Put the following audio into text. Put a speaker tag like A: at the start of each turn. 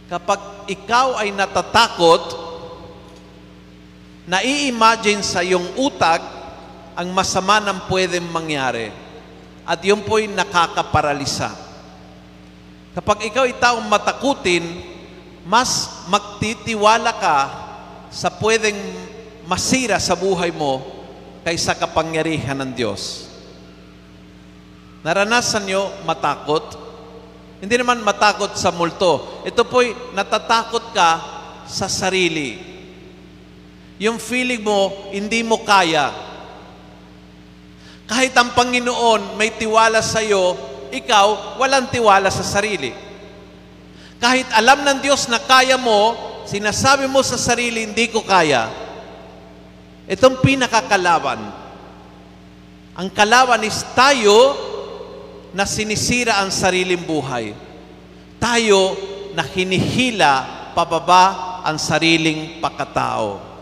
A: Kapag ikaw ay natatakot, nai-imagine sa iyong utak ang masama ng pwedeng mangyari. At yun po'y nakakaparalisa. Kapag ikaw ay taong matakutin, mas magtitiwala ka sa pwedeng masira sa buhay mo kaysa kapangyarihan ng Diyos. Naranasan nyo matakot? Hindi naman matakot sa multo. Ito po'y natatakot ka sa sarili. Yung feeling mo, hindi mo kaya. Kahit ang Panginoon may tiwala sa iyo, ikaw walang tiwala sa sarili. Kahit alam ng Diyos na kaya mo, sinasabi mo sa sarili, hindi ko kaya. Itong pinakakalaban. Ang kalaban is tayo na sinisira ang sariling buhay. Tayo na hinihila pababa ang sariling pagkatao.